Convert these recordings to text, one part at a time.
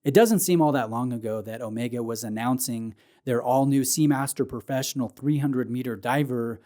It doesn't seem all that long ago that Omega was announcing their all-new Seamaster Professional 300-meter diver,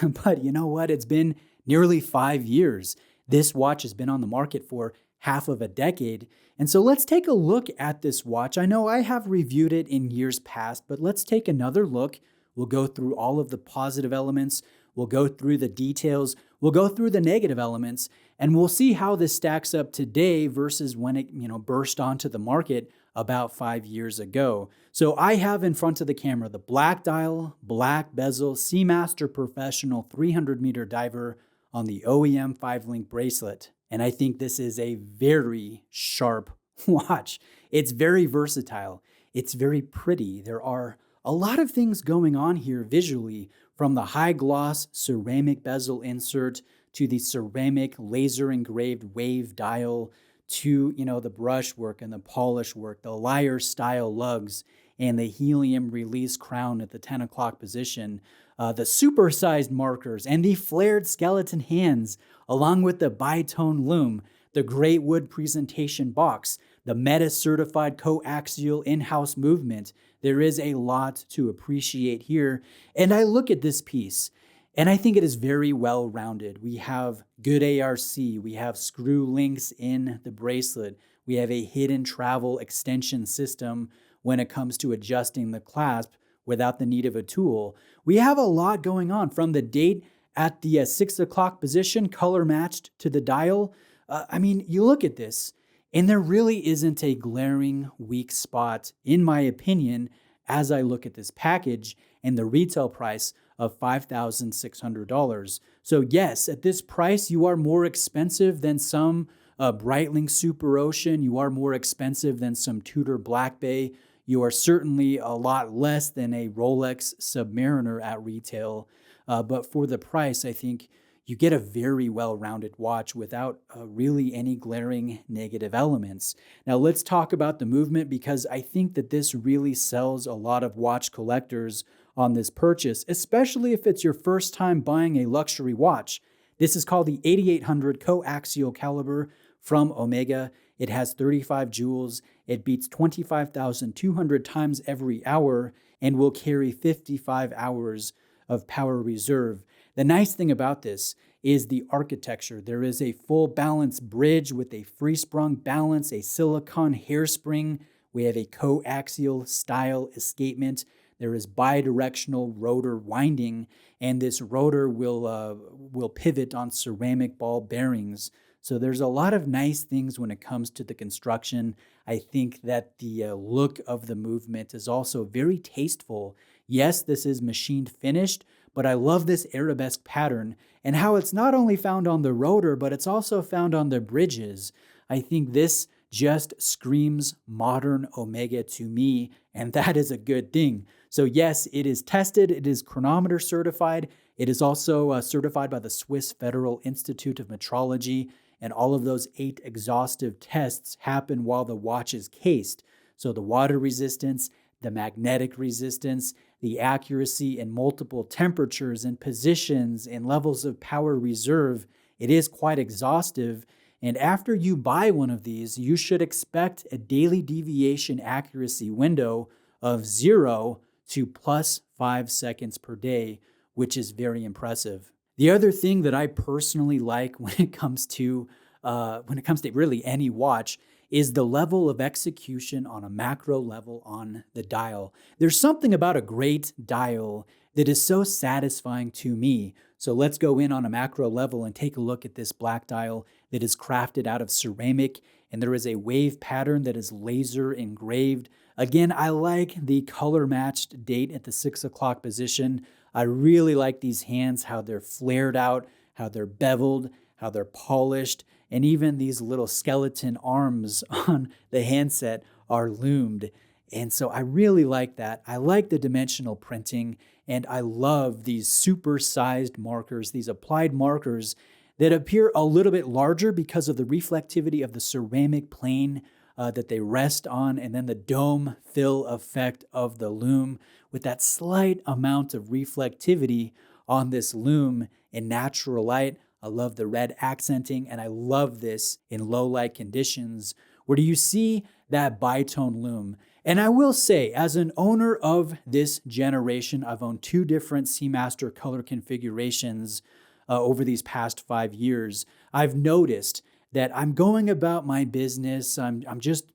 but you know what? It's been nearly 5 years. This watch has been on the market for half of a decade. And so let's take a look at this watch. I know I have reviewed it in years past, but let's take another look. We'll go through all of the positive elements. We'll go through the details. We'll go through the negative elements, and we'll see how this stacks up today versus when it, burst onto the market about 5 years ago. So I have in front of the camera the black dial, black bezel, Seamaster Professional 300-meter diver on the OEM 5-link bracelet. And I think this is a very sharp watch. It's very versatile. It's very pretty. There are a lot of things going on here visually, from the high gloss ceramic bezel insert to the ceramic laser engraved wave dial to, the brush work and the polish work, the lyre style lugs and the helium release crown at the 10 o'clock position, the supersized markers and the flared skeleton hands, along with the bitone loom, the great wood presentation box, the Meta-certified coaxial in-house movement. There is a lot to appreciate here. And I look at this piece, and I think it is very well-rounded. We have good ARC. We have screw links in the bracelet. We have a hidden travel extension system when it comes to adjusting the clasp without the need of a tool. We have a lot going on, from the date at the 6 o'clock position, color matched to the dial. You look at this, and there really isn't a glaring weak spot, in my opinion, as I look at this package and the retail price of $5,600. So yes, at this price, you are more expensive than some Breitling Super Ocean. You are more expensive than some Tudor Black Bay. You are certainly a lot less than a Rolex Submariner at retail. But for the price, I think you get a very well-rounded watch without really any glaring negative elements. Now let's talk about the movement, because I think that this really sells a lot of watch collectors on this purchase, especially if it's your first time buying a luxury watch. This is called the 8800 coaxial caliber from Omega. It has 35 jewels. It beats 25,200 times every hour and will carry 55 hours of power reserve. The nice thing about this is the architecture. There is a full balance bridge with a free-sprung balance, a silicone hairspring. We have a coaxial style escapement. There is bidirectional rotor winding, and this rotor will pivot on ceramic ball bearings. So there's a lot of nice things when it comes to the construction. I think that the look of the movement is also very tasteful. Yes, this is machined finished, but I love this arabesque pattern and how it's not only found on the rotor, but it's also found on the bridges. I think this just screams modern Omega to me, and that is a good thing. So yes, it is tested. It is chronometer certified. It is also certified by the Swiss Federal Institute of Metrology, and all of those 8 exhaustive tests happen while the watch is cased. So the water resistance, the magnetic resistance, the accuracy in multiple temperatures and positions and levels of power reserve, it is quite exhaustive. And after you buy one of these, you should expect a daily deviation accuracy window of 0 to plus 5 seconds per day, which is very impressive. The other thing that I personally like when it comes to really any watch is the level of execution on a macro level on the dial. There's something about a great dial that is so satisfying to me. So let's go in on a macro level and take a look at this black dial that is crafted out of ceramic, and there is a wave pattern that is laser engraved. Again, I like the color matched date at the 6 o'clock position. I really like these hands, how they're flared out, how they're beveled, how they're polished, and even these little skeleton arms on the handset are loomed. And so I really like that. I like the dimensional printing, and I love these super-sized markers, these applied markers that appear a little bit larger because of the reflectivity of the ceramic plane that they rest on, and then the dome fill effect of the loom with that slight amount of reflectivity on this loom in natural light. I love the red accenting, and I love this in low light conditions Or do you see that bitone loom? And I will say, as an owner of this generation, I've owned 2 different Seamaster color configurations over these past 5 years. I've noticed that I'm going about my business. I'm just,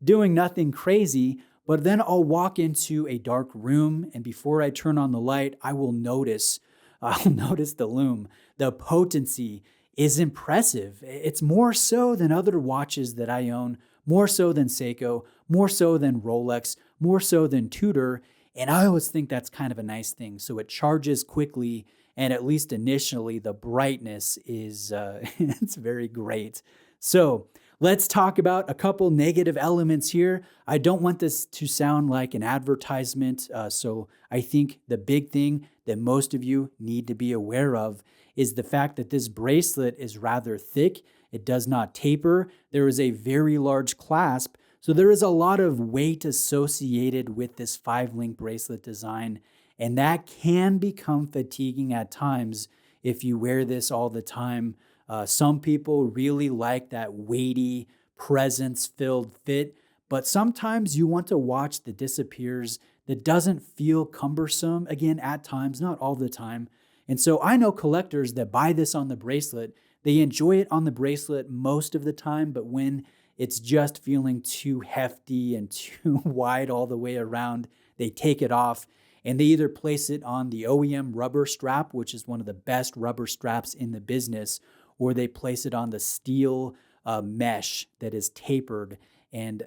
doing nothing crazy, but then I'll walk into a dark room, and before I turn on the light, I'll notice the loom. The potency is impressive. It's more so than other watches that I own, more so than Seiko, more so than Rolex, more so than Tudor. And I always think that's kind of a nice thing. So it charges quickly, and at least initially, the brightness is it's very great. So let's talk about a couple negative elements here. I don't want this to sound like an advertisement. So I think the big thing that most of you need to be aware of is the fact that this bracelet is rather thick. It does not taper. There is a very large clasp. So there is a lot of weight associated with this 5-link bracelet design. And that can become fatiguing at times if you wear this all the time. Some people really like that weighty, presence-filled fit, but sometimes you want a watch that disappears, that doesn't feel cumbersome, again, at times, not all the time. And so I know collectors that buy this on the bracelet. They enjoy it on the bracelet most of the time, but when it's just feeling too hefty and too wide all the way around, they take it off and they either place it on the OEM rubber strap, which is one of the best rubber straps in the business, or they place it on the steel mesh that is tapered and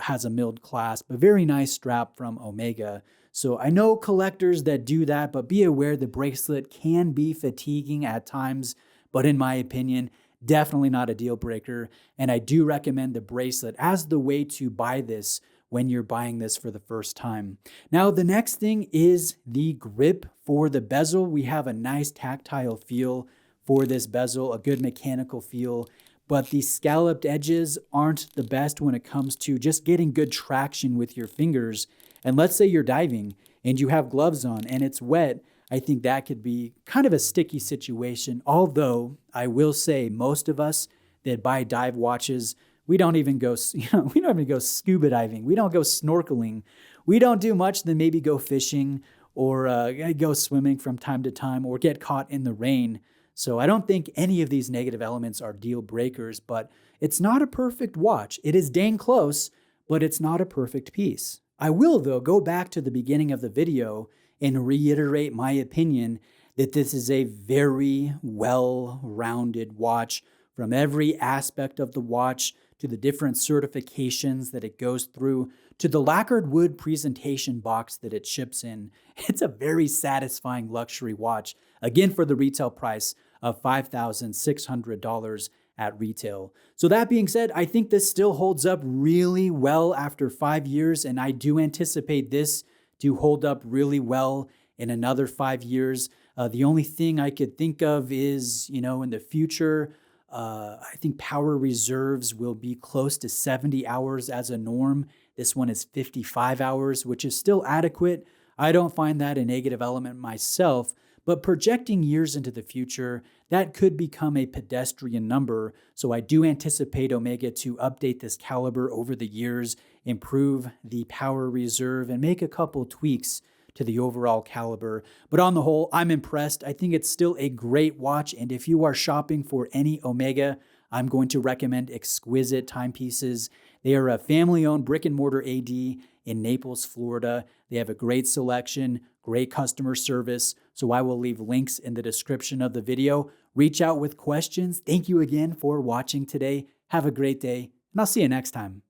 has a milled clasp. A very nice strap from Omega. So I know collectors that do that, but be aware the bracelet can be fatiguing at times, but in my opinion, definitely not a deal breaker. And I do recommend the bracelet as the way to buy this when you're buying this for the first time. Now, the next thing is the grip for the bezel. We have a nice tactile feel for this bezel, a good mechanical feel, but the scalloped edges aren't the best when it comes to just getting good traction with your fingers. And let's say you're diving and you have gloves on and it's wet. I think that could be kind of a sticky situation. Although I will say most of us that buy dive watches, we don't even go scuba diving. We don't go snorkeling. We don't do much than maybe go fishing or go swimming from time to time or get caught in the rain. So I don't think any of these negative elements are deal breakers, but it's not a perfect watch. It is dang close, but it's not a perfect piece. I will, though, go back to the beginning of the video and reiterate my opinion that this is a very well-rounded watch from every aspect of the watch to the different certifications that it goes through, to the lacquered wood presentation box that it ships in. It's a very satisfying luxury watch, again for the retail price of $5,600 at retail. So that being said, I think this still holds up really well after 5 years, and I do anticipate this to hold up really well in another 5 years. The only thing I could think of is, in the future, I think power reserves will be close to 70 hours as a norm. This one is 55 hours, which is still adequate. I don't find that a negative element myself, but projecting years into the future, that could become a pedestrian number. So I do anticipate Omega to update this caliber over the years, improve the power reserve, and make a couple tweaks to the overall caliber. But on the whole, I'm impressed. I think it's still a great watch. And if you are shopping for any Omega, I'm going to recommend Exquisite Timepieces. They are a family-owned brick-and-mortar AD in Naples, Florida. They have a great selection, great customer service. So I will leave links in the description of the video. Reach out with questions. Thank you again for watching today. Have a great day, and I'll see you next time.